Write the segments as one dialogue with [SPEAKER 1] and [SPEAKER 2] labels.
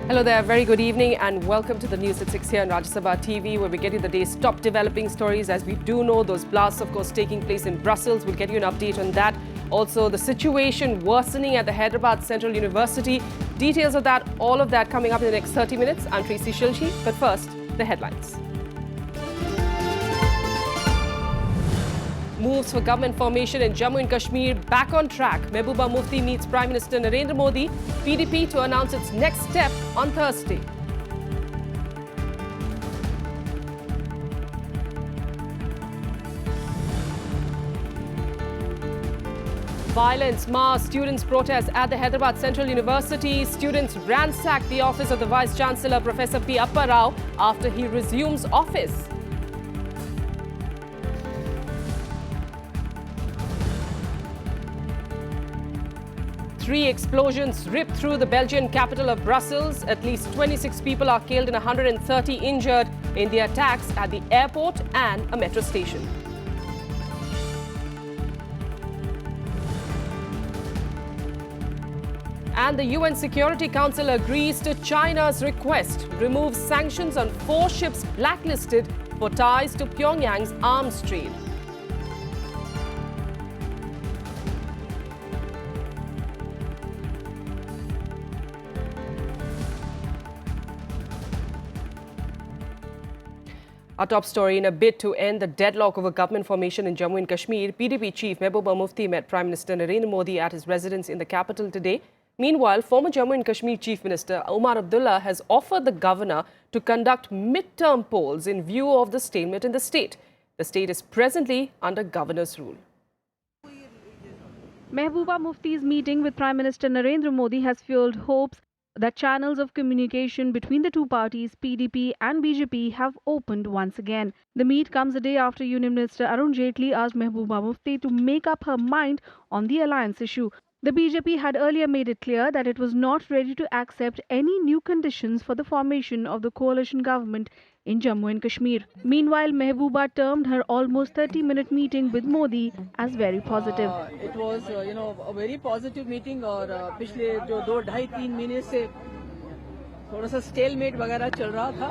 [SPEAKER 1] Hello there, very good evening and welcome to the news at 6 here on Rajya Sabha TV, where we get you the day's top developing stories. As we do know, those blasts, of course, taking place in Brussels. We'll get you an update on that. Also, the situation worsening at the Hyderabad Central University. Details of that, all of that coming up in the next 30 minutes. I'm Tracy Shilshi, but first, the headlines. Moves for government formation in Jammu and Kashmir back on track. Mehbooba Mufti meets Prime Minister Narendra Modi. PDP to announce its next step on Thursday. Violence, mass students' protest at the Hyderabad Central University. Students ransacked the office of the Vice Chancellor, Professor P. Appa Rao, after he resumes office. Three explosions ripped through the Belgian capital of Brussels. At least 26 people are killed and 130 injured in the attacks at the airport and a metro station. And the UN Security Council agrees to China's request, removes sanctions on 4 ships blacklisted for ties to Pyongyang's arms trade. Our top story: in a bid to end the deadlock over government formation in Jammu and Kashmir, PDP chief Mehbooba Mufti met Prime Minister Narendra Modi at his residence in the capital today. Meanwhile, former Jammu and Kashmir Chief Minister Umar Abdullah has offered the governor to conduct mid-term polls in view of the stalemate in the state. The state is presently under governor's rule.
[SPEAKER 2] Mehbooba Mufti's meeting with Prime Minister Narendra Modi has fueled hopes that channels of communication between the two parties, PDP and BJP, have opened once again. The meet comes a day after Union Minister Arun Jaitley asked Mehbooba Mufti to make up her mind on the alliance issue. The BJP had earlier made it clear that it was not ready to accept any new conditions for the formation of the coalition government in Jammu and Kashmir. Meanwhile, Mehbooba termed her almost 30-minute meeting with Modi as very positive.
[SPEAKER 3] It was, a very positive meeting और पिछले जो 2-2.5-3 महीने से थोड़ा सा stalemate वगैरह चल रहा था,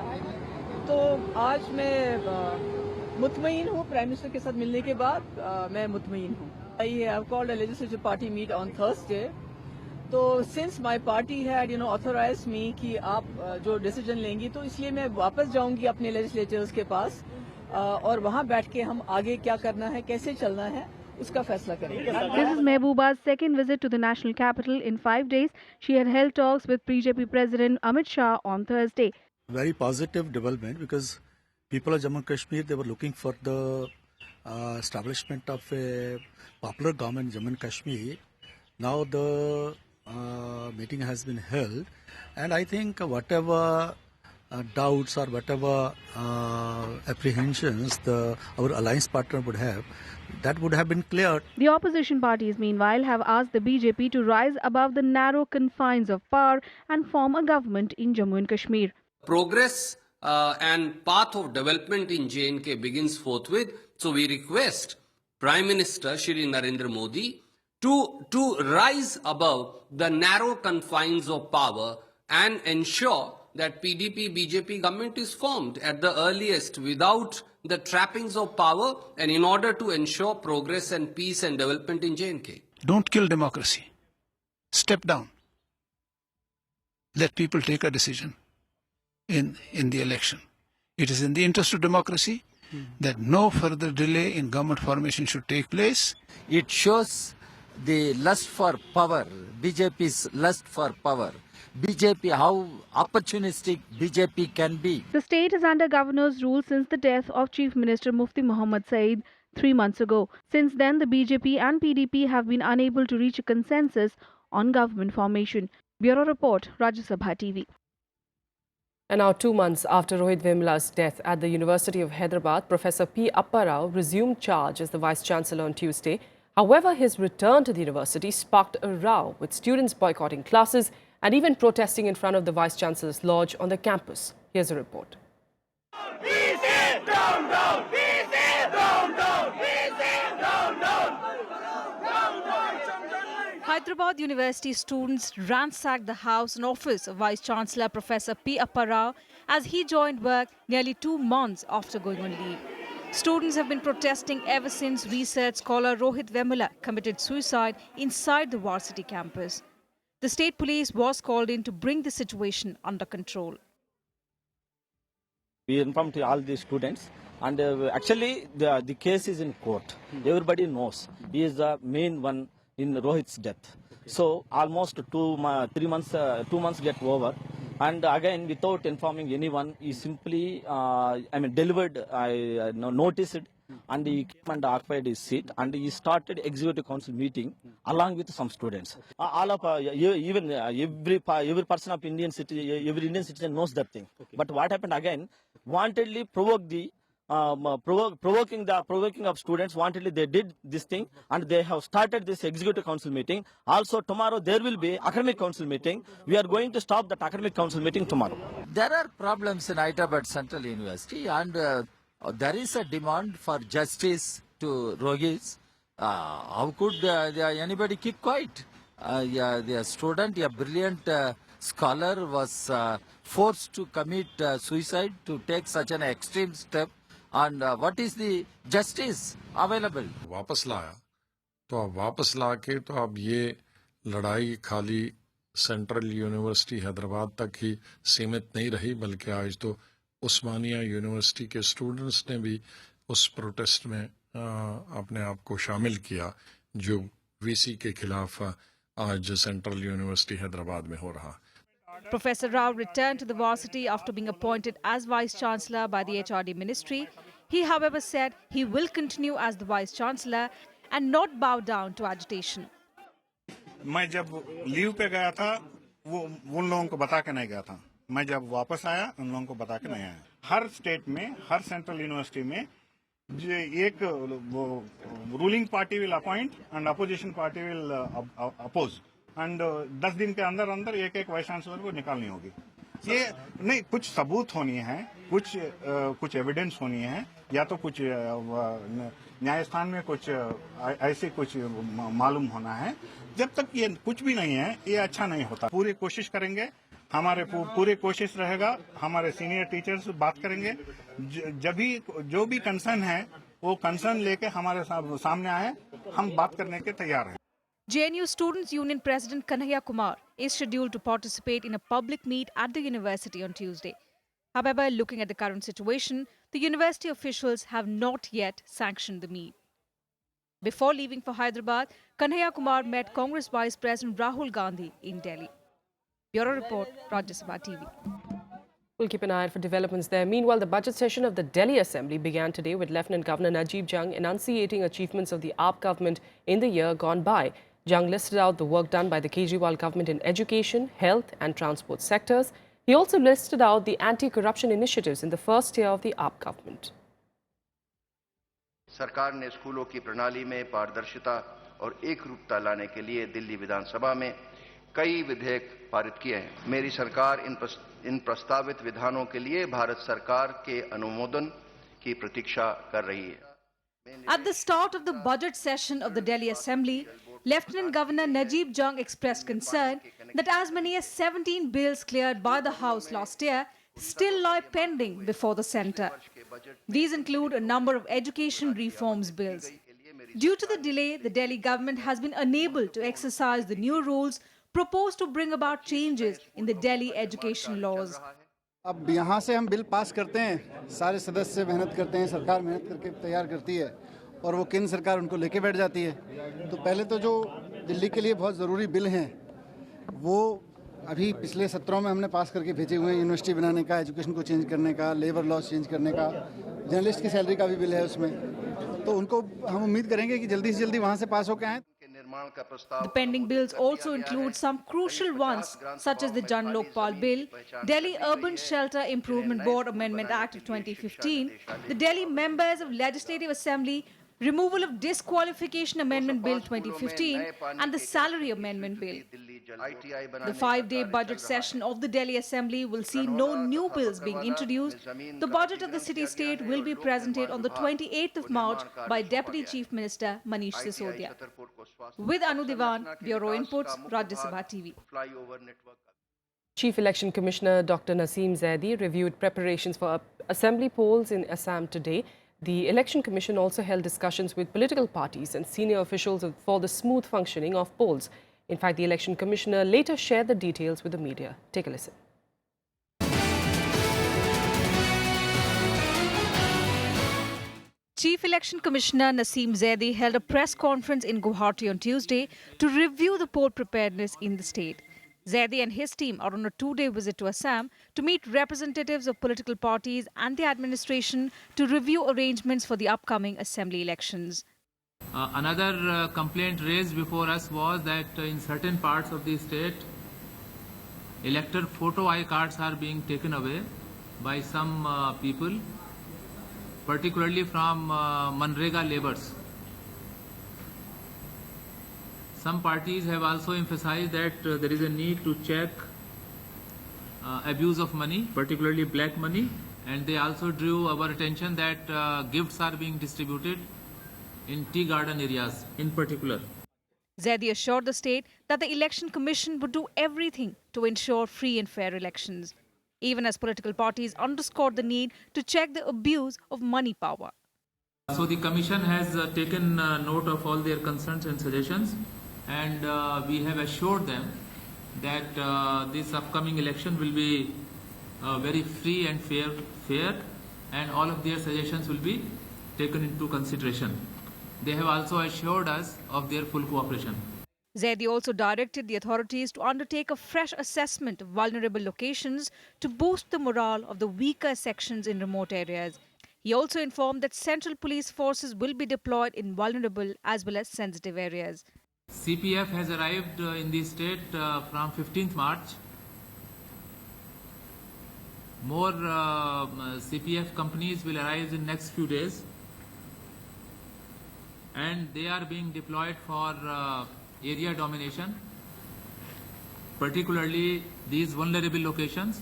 [SPEAKER 3] तो आज मैं मुतमईन हूँ। प्राइम मिनिस्टर के साथ मिलने के बाद मैं मुतमईन हूँ। I have called a legislative party meet on Thursday. तो since my party had authorized me कि आप जो decision लेंगी, तो इसलिए मैं वापस जाऊंगी अपने legislators के पास और वहाँ बैठ के हम आगे क्या करना है, कैसे चलना है, उसका फैसला करेंगे.
[SPEAKER 2] This is Mehbooba's second visit to the national capital in 5 days. She had held talks with BJP President Amit Shah on Thursday.
[SPEAKER 4] Very positive development because people of Jammu and Kashmir, they were looking for the establishment of a popular government in Jammu and Kashmir. Now the meeting has been held, and I think whatever doubts or whatever apprehensions our alliance partner would have, that would have been cleared.
[SPEAKER 2] The opposition parties, meanwhile, have asked the BJP to rise above the narrow confines of power and form a government in Jammu and Kashmir.
[SPEAKER 5] Progress and path of development in J&K begins forthwith. So we request Prime Minister Shri Narendra Modi to rise above the narrow confines of power and ensure that PDP-BJP government is formed at the earliest without the trappings of power, and in order to ensure progress and peace and development in J&K.
[SPEAKER 6] Don't kill democracy. Step down. Let people take a decision in the election. It is in the interest of democracy that no further delay in government formation should take place.
[SPEAKER 7] It shows the lust for power, BJP's lust for power. BJP, how opportunistic BJP can be.
[SPEAKER 2] The state is under governor's rule since the death of Chief Minister Mufti Muhammad Saeed 3 months ago. Since then, the BJP and PDP have been unable to reach a consensus on government formation. Bureau Report, Rajya Sabha TV.
[SPEAKER 1] And now 2 months after Rohit Vemla's death at the University of Hyderabad, Professor P. Appa Rao resumed charge as the Vice Chancellor on Tuesday. However, his return to the university sparked a row, with students boycotting classes and even protesting in front of the Vice Chancellor's lodge on the campus. Here's a report.
[SPEAKER 8] Hyderabad University students ransacked the house and office of Vice Chancellor Professor P. Apparao as he joined work nearly 2 months after going on leave. Students have been protesting ever since research scholar Rohit Vemula committed suicide inside the varsity campus. The state police was called in to bring the situation under control.
[SPEAKER 9] We informed all the students, and actually the case is in court. Everybody knows he is the main one in Rohit's death. So almost 2 months get over, and again without informing anyone, he simply delivered noticed, and he came and occupied his seat, and he started executive council meeting along with some students. All of every person of Indian citizen, every Indian citizen knows that thing. Okay. But what happened again? Wantedly provoked the provoking of students. Wantedly they did this thing, and they have started this executive council meeting. Also tomorrow there will be academic council meeting. We are going to stop that academic council meeting tomorrow.
[SPEAKER 7] There are problems in Hyderabad Central University, and there is a demand for justice to Rohit. How could anybody keep quiet? The student, a brilliant scholar, was forced to commit suicide, to take such an extreme step. And what is the justice available?
[SPEAKER 10] वापस लाया तो अब वापस लाके तो अब ये लड़ाई खाली सेंट्रल यूनिवर्सिटी हैदराबाद तक ही सीमित नहीं रही, बल्कि आज तो उस्मानिया यूनिवर्सिटी के स्टूडेंट्स ने भी उस प्रोटेस्ट में अपने आप को शामिल किया जो वीसी के खिलाफ आज सेंट्रल यूनिवर्सिटी हैदराबाद में हो रहा.
[SPEAKER 8] Professor Rao returned to the varsity after being appointed as Vice Chancellor by the HRD Ministry. He, however, said he will continue as the Vice Chancellor and not bow down to agitation.
[SPEAKER 11] मैं जब leave पे गया था वो उन लोगों को बता के नहीं गया था. मैं जब वापस आया उन लोगों को बता के नहीं आया. हर स्टेट में, हर सेंट्रल यूनिवर्सिटी में एक ruling party will appoint and opposition party will oppose, and 10 दिन के अंदर अंदर एक वाइस चांसलर को निकालनी होगी. ये नहीं, कुछ सबूत होनी है, कुछ एविडेंस होनी है, या तो कुछ न्यायस्थान में कुछ ऐसे कुछ मालूम होना है. जब तक ये कुछ भी नहीं है, ये अच्छा नहीं होता. पूरी कोशिश करेंगे, हमारे पूरी कोशिश रहेगा, हमारे सीनियर टीचर्स बात करेंगे. जब भी जो भी कंसर्न है वो कंसर्न लेके हमारे सामने आए, हम बात करने के तैयार हैं.
[SPEAKER 8] JNU Students' Union President Kanhaiya Kumar is scheduled to participate in a public meet at the university on Tuesday. However, looking at the current situation, the university officials have not yet sanctioned the meet. Before leaving for Hyderabad, Kanhaiya Kumar met Congress Vice President Rahul Gandhi in Delhi. Bureau Report, Rajya Sabha TV.
[SPEAKER 1] We'll keep an eye out for developments there. Meanwhile, the budget session of the Delhi Assembly began today with Lieutenant Governor Najib Jung enunciating achievements of the AAP government in the year gone by. Jung listed out the work done by the Kejriwal government in education, health and transport sectors. He also listed out the anti-corruption initiatives in the first year of the AAP government.
[SPEAKER 12] सरकार ने स्कूलों की प्रणाली में पारदर्शिता और एकरूपता लाने के लिए दिल्ली विधानसभा में कई विधेयक पारित किए हैं. मेरी सरकार इन प्रस्तावित विधानों के लिए भारत सरकार के अनुमोदन की प्रतीक्षा कर रही है.
[SPEAKER 8] At the start of the budget session of the Delhi Assembly, Lieutenant Governor Najib Jung expressed concern that as many as 17 bills cleared by the House last year still lie pending before the centre. These include a number of education reforms bills. Due to the delay, the Delhi government has been unable to exercise the new rules proposed to bring about changes in the Delhi education laws.
[SPEAKER 13] अब यहाँ से हम bill pass करते हैं, सारे सदस्य मेहनत करते हैं, सरकार मेहनत करके तैयार करती है और वो केंद्र सरकार उनको लेके बैठ जाती है. तो पहले तो जो दिल्ली के लिए बहुत ज़रूरी बिल हैं वो अभी पिछले सत्रों में हमने पास करके भेजे हुए हैं. यूनिवर्सिटी बनाने का, एजुकेशन को चेंज करने का, लेबर लॉज चेंज करने का, जर्नलिस्ट की सैलरी का भी बिल है उसमें. तो उनको हम उम्मीद करेंगे कि जल्दी से जल्दी वहाँ से पास होकर आएँ.
[SPEAKER 8] The pending bills also include some crucial ones, such as the Jan Lokpal Bill, Delhi Urban Shelter Improvement Board Amendment Act of 2015, the Delhi Members of Legislative Assembly Removal of Disqualification Amendment Bill 2015, and the Salary Amendment Bill. The 5-day budget session of the Delhi Assembly will see no new bills being introduced. The budget of the city-state will be presented on the 28th of March by Deputy Chief Minister Manish Sisodia. With Anu Diwan, Bureau Inputs, Rajya Sabha TV.
[SPEAKER 1] Chief Election Commissioner Dr. Naseem Zaidi reviewed preparations for assembly polls in Assam today. The Election Commission also held discussions with political parties and senior officials for the smooth functioning of polls. In fact, the Election Commissioner later shared the details with the media. Take a listen.
[SPEAKER 8] Chief Election Commissioner Naseem Zaidi held a press conference in Guwahati on Tuesday to review the poll preparedness in the state. Zaidi and his team are on a 2-day visit to Assam to meet representatives of political parties and the administration to review arrangements for the upcoming assembly elections.
[SPEAKER 14] Another complaint raised before us was that in certain parts of the state, elector photo I cards are being taken away by some people, particularly from Manrega laborers. Some parties have also emphasized that there is a need to check abuse of money, particularly black money, and they also drew our attention that gifts are being distributed in tea garden areas in particular.
[SPEAKER 8] Zaidi assured the state that the Election Commission would do everything to ensure free and fair elections, even as political parties underscored the need to check the abuse of money power.
[SPEAKER 14] So the Commission has taken note of all their concerns and suggestions, and we have assured them that this upcoming election will be very free and fair, and all of their suggestions will be taken into consideration. They have also assured us of their full cooperation.
[SPEAKER 8] Zaidi also directed the authorities to undertake a fresh assessment of vulnerable locations to boost the morale of the weaker sections in remote areas. He also informed that central police forces will be deployed in vulnerable as well as sensitive areas.
[SPEAKER 14] CPF has arrived in the state from 15th March. More CPF companies will arrive in next few days, and they are being deployed for area domination, particularly these vulnerable locations.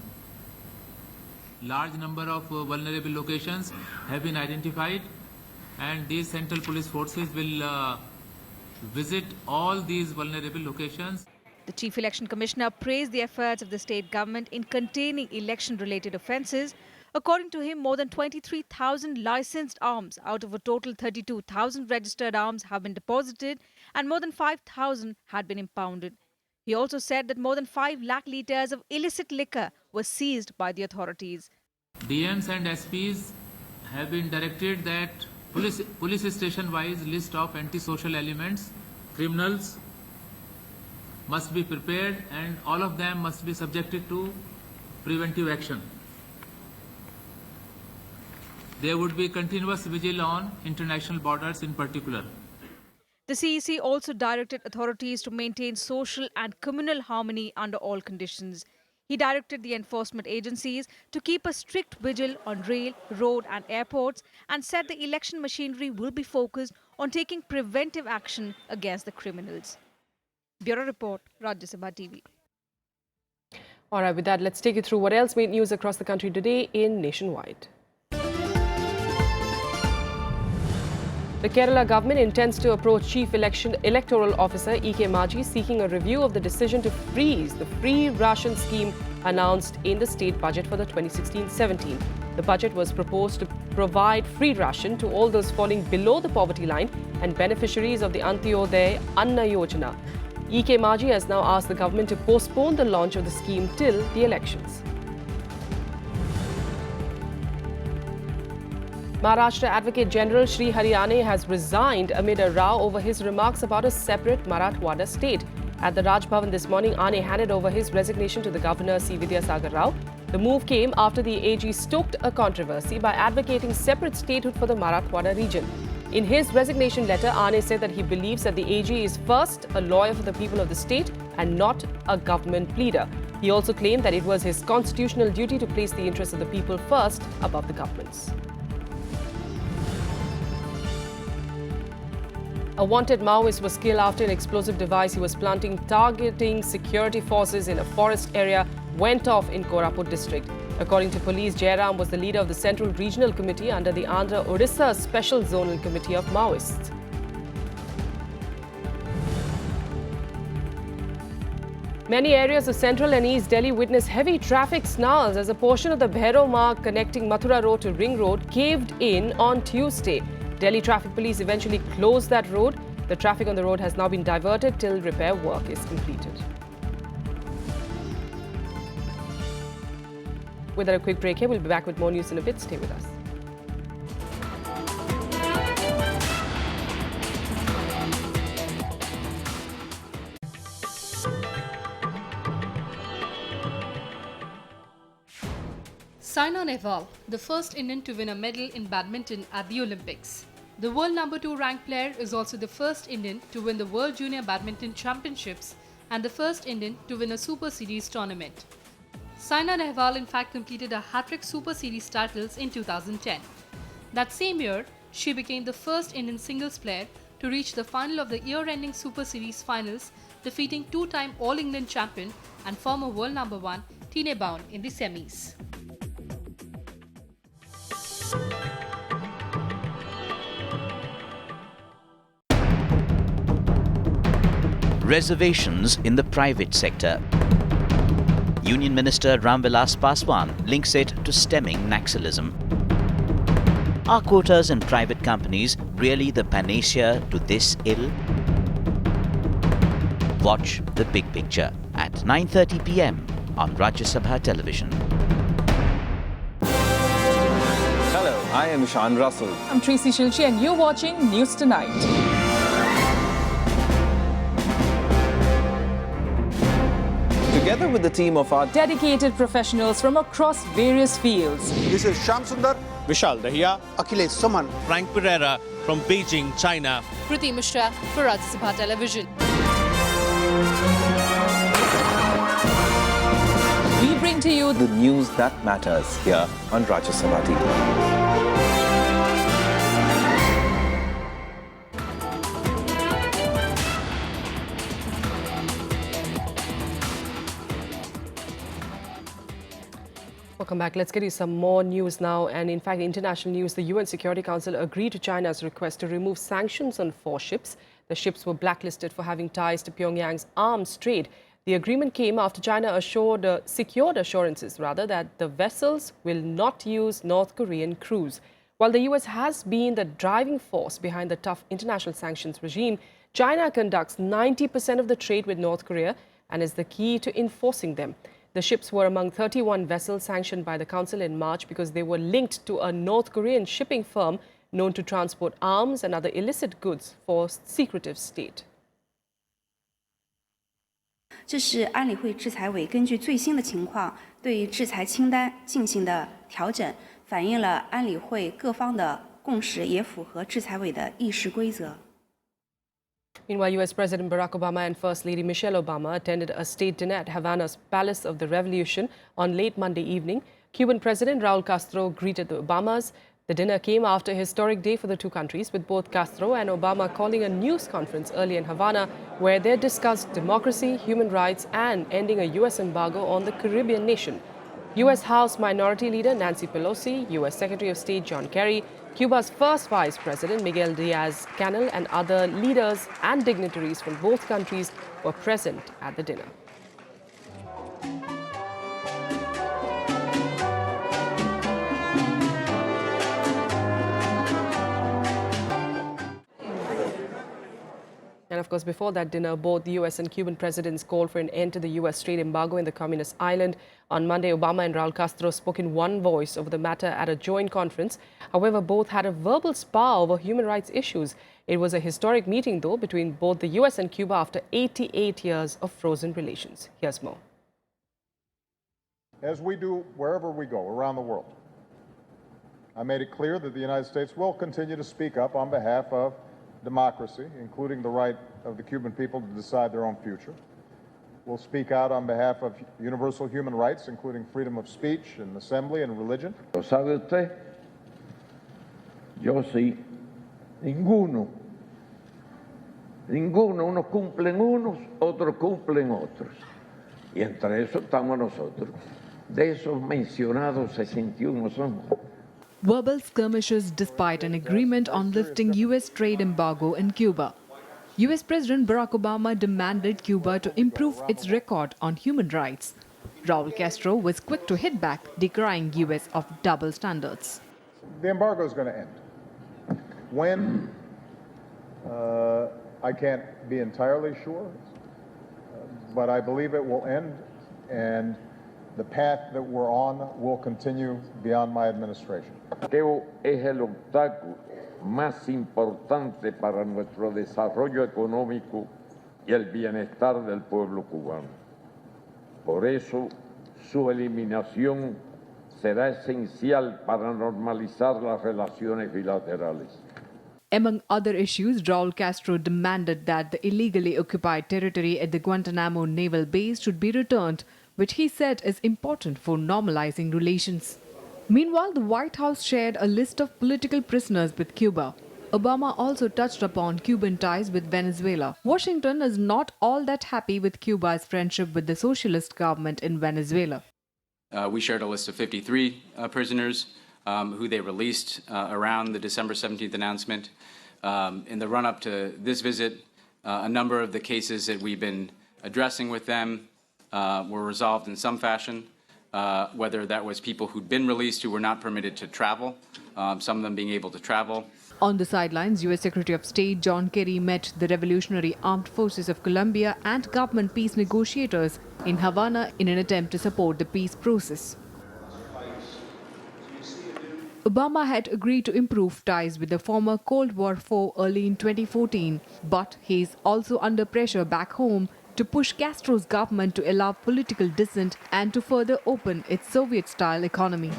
[SPEAKER 14] Large number of vulnerable locations have been identified, and these central police forces will visit all these vulnerable locations.
[SPEAKER 8] The Chief Election Commissioner praised the efforts of the state government in containing election-related offences. According to him, more than 23,000 licensed arms out of a total 32,000 registered arms have been deposited, and more than 5,000 had been impounded. He also said that more than 5 lakh litres of illicit liquor was seized by the authorities.
[SPEAKER 14] DMs and SPs have been directed that police station-wise list of antisocial elements, criminals must be prepared, and all of them must be subjected to preventive action. There would be continuous vigil on international borders in particular.
[SPEAKER 8] The CEC also directed authorities to maintain social and communal harmony under all conditions. He directed the enforcement agencies to keep a strict vigil on rail, road and airports, and said the election machinery will be focused on taking preventive action against the criminals. Bureau Report, Rajya Sabha TV.
[SPEAKER 1] All right, with that, let's take you through what else made news across the country today in Nationwide. The Kerala government intends to approach Chief Electoral Officer E.K. Maji seeking a review of the decision to freeze the free ration scheme announced in the state budget for the 2016-17. The budget was proposed to provide free ration to all those falling below the poverty line and beneficiaries of the Antyodaya Anna Yojana. E.K. Maji has now asked the government to postpone the launch of the scheme till the elections. Maharashtra Advocate General Shri Haryane has resigned amid a row over his remarks about a separate Marathwada state. At the Raj Bhavan this morning, Ane handed over his resignation to the Governor C. Vidyasagar Rao. The move came after the AG stoked a controversy by advocating separate statehood for the Marathwada region. In his resignation letter, Ane said that he believes that the AG is first a lawyer for the people of the state and not a government pleader. He also claimed that it was his constitutional duty to place the interests of the people first above the government's. A wanted Maoist was killed after an explosive device he was planting targeting security forces in a forest area went off in Koraput district. According to police, Jairam was the leader of the Central Regional Committee under the Andhra Odisha Special Zonal Committee of Maoists. Many areas of central and east Delhi witnessed heavy traffic snarls as a portion of the Bhairav Marg connecting Mathura Road to Ring Road caved in on Tuesday. Delhi Traffic Police eventually closed that road. The traffic on the road has now been diverted till repair work is completed. With a quick break here, we'll be back with more news in a bit. Stay with us.
[SPEAKER 15] Saina Nehwal, the first Indian to win a medal in badminton at the Olympics. The world #2 ranked player is also the first Indian to win the World Junior Badminton Championships and the first Indian to win a Super Series tournament. Saina Nehwal in fact completed a hat-trick Super Series titles in 2010. That same year, she became the first Indian singles player to reach the final of the year-ending Super Series finals, defeating two-time All-England champion and former world #1 Tine Bown in the semis.
[SPEAKER 16] Reservations in the private sector. Union Minister Ramvilas Paswan links it to stemming Naxalism. Are quotas in private companies really the panacea to this ill? Watch the big picture at 9:30 p.m. on Rajya Sabha television.
[SPEAKER 17] Hello, I am Ishan Russell.
[SPEAKER 18] I'm Tracy Shilchi and you're watching News Tonight.
[SPEAKER 17] Together with the team of our
[SPEAKER 18] dedicated professionals from across various fields.
[SPEAKER 19] This is Shyam Sundar,
[SPEAKER 20] Vishal Dahiya,
[SPEAKER 19] Akhilesh Suman,
[SPEAKER 20] Frank Pereira from Beijing, China.
[SPEAKER 15] Kriti Mishra for Rajya Sabha television.
[SPEAKER 18] We bring to you
[SPEAKER 17] the news that matters here on Rajya Sabha TV.
[SPEAKER 1] Welcome back. Let's get you some more news now. And in fact, international news, the UN Security Council agreed to China's request to remove sanctions on 4 ships. The ships were blacklisted for having ties to Pyongyang's arms trade. The agreement came after China secured assurances that the vessels will not use North Korean crews. While the US has been the driving force behind the tough international sanctions regime, China conducts 90% of the trade with North Korea and is the key to enforcing them. The ships were among 31 vessels sanctioned by the Council in March because they were linked to a North Korean shipping firm known to transport arms and other illicit goods for secretive state.
[SPEAKER 21] 这是安理会制裁委根据最新的情况对于制裁清单进行的调整，反映了安理会各方的共识，也符合制裁委的议事规则。
[SPEAKER 1] Meanwhile, US President Barack Obama and First Lady Michelle Obama attended a state dinner at Havana's Palace of the Revolution on late Monday evening. Cuban President Raul Castro greeted the Obamas. The dinner came after a historic day for the two countries, with both Castro and Obama calling a news conference early in Havana where they discussed democracy, human rights and ending a US embargo on the Caribbean nation. US House Minority Leader Nancy Pelosi, US Secretary of State John Kerry, Cuba's first Vice President Miguel Diaz-Canel and other leaders and dignitaries from both countries were present at the dinner. And of course, before that dinner, both the US and Cuban presidents called for an end to the US trade embargo in the communist island. On Monday, Obama and Raul Castro spoke in one voice over the matter at a joint conference. However, both had a verbal spar over human rights issues. It was a historic meeting, though, between both the US and Cuba after 88 years of frozen relations. Here's more.
[SPEAKER 22] As we do wherever we go around the world, I made it clear that the United States will continue to speak up on behalf of democracy, including the right of the Cuban people to decide their own future. We'll speak out on behalf of universal human rights, including freedom of speech and assembly and religion.
[SPEAKER 23] Lo sabe usted, yo sí, ninguno
[SPEAKER 3] Ninguno, unos cumplen unos, otros cumplen otros. Y entre eso estamos nosotros. De esos mencionados 61 somos.
[SPEAKER 2] Verbal skirmishes despite an agreement on lifting U.S. trade embargo in Cuba. U.S. President Barack Obama demanded Cuba to improve its record on human rights. Raul Castro was quick to hit back, decrying U.S. of double standards.
[SPEAKER 22] The embargo is going to end. When? I can't be entirely sure, but I believe it will end, and the path that we're on will continue beyond my administration.
[SPEAKER 3] Es el obstáculo más importante para nuestro desarrollo económico y el bienestar del pueblo cubano. Por eso, su eliminación será esencial para normalizar las relaciones bilaterales.
[SPEAKER 2] Among other issues, Raul Castro demanded that the illegally occupied territory at the Guantanamo naval base should be returned, which he said is important for normalizing relations. Meanwhile, the White House shared a list of political prisoners with Cuba. Obama also touched upon Cuban ties with Venezuela. Washington is not all that happy with Cuba's friendship with the socialist government in Venezuela.
[SPEAKER 19] We shared a list of 53 prisoners who they released around the December 17th announcement. In the run-up to this visit, a number of the cases that we've been addressing with them were resolved in some fashion, whether that was people who'd been released who were not permitted to travel, some of them being able to travel.
[SPEAKER 2] On the sidelines, U.S. Secretary of State John Kerry met the Revolutionary Armed Forces of Colombia and government peace negotiators in Havana in an attempt to support the peace process. Obama had agreed to improve ties with the former Cold War foe early in 2014, but he is also under pressure back home to push Castro's government to allow political dissent and to further open its Soviet-style economy.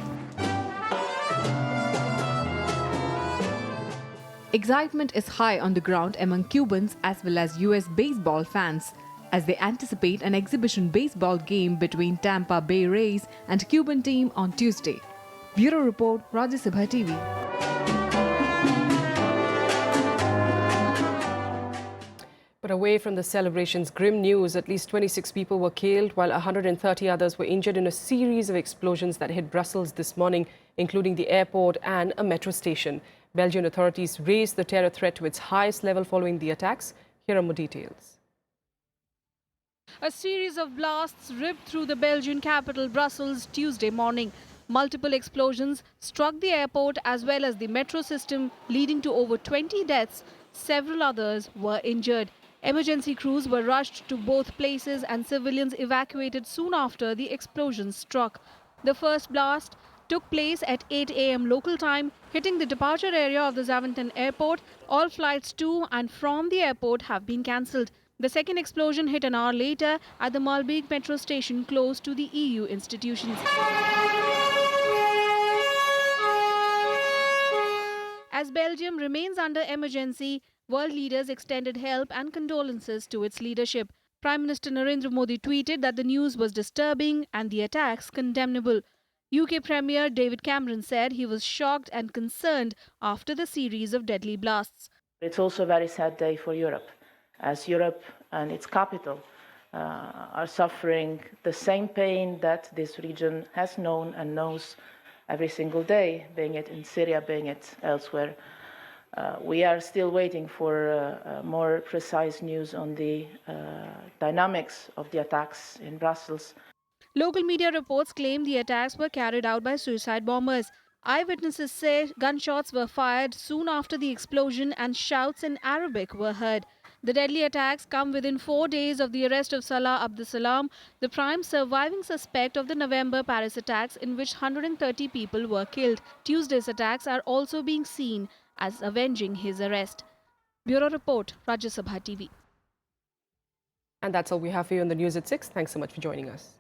[SPEAKER 2] Excitement is high on the ground among Cubans as well as U.S. baseball fans as they anticipate an exhibition baseball game between Tampa Bay Rays and Cuban team on Tuesday. Bureau Report, Rajya Sabha TV.
[SPEAKER 1] But away from the celebrations, grim news. At least 26 people were killed while 130 others were injured in a series of explosions that hit Brussels this morning, including the airport and a metro station. Belgian authorities raised the terror threat to its highest level following the attacks. Here are more details.
[SPEAKER 2] A series of blasts ripped through the Belgian capital, Brussels, Tuesday morning. Multiple explosions struck the airport as well as the metro system, leading to over 20 deaths. Several others were injured. Emergency crews were rushed to both places and civilians evacuated soon after the explosions struck. The first blast took place at 8 a.m. local time, hitting the departure area of the Zaventem airport. All flights to and from the airport have been cancelled. The second explosion hit an hour later at the Malbeek metro station close to the EU institutions. As Belgium remains under emergency, world leaders extended help and condolences to its leadership. Prime Minister Narendra Modi tweeted that the news was disturbing and the attacks condemnable. UK Premier David Cameron said he was shocked and concerned after the series of deadly blasts.
[SPEAKER 23] It's also a very sad day for Europe, as Europe and its capital are suffering the same pain that this region has known and knows every single day, being it in Syria, being it elsewhere. We are still waiting for more precise news on the dynamics of the attacks in Brussels.
[SPEAKER 2] Local media reports claim the attacks were carried out by suicide bombers. Eyewitnesses say gunshots were fired soon after the explosion and shouts in Arabic were heard. The deadly attacks come within 4 days of the arrest of Salah Abdeslam, the prime surviving suspect of the November Paris attacks in which 130 people were killed. Tuesday's attacks are also being seen as avenging his arrest. Bureau Report, Rajya Sabha TV.
[SPEAKER 1] And that's all we have for you on the news at 6. Thanks so much for joining us.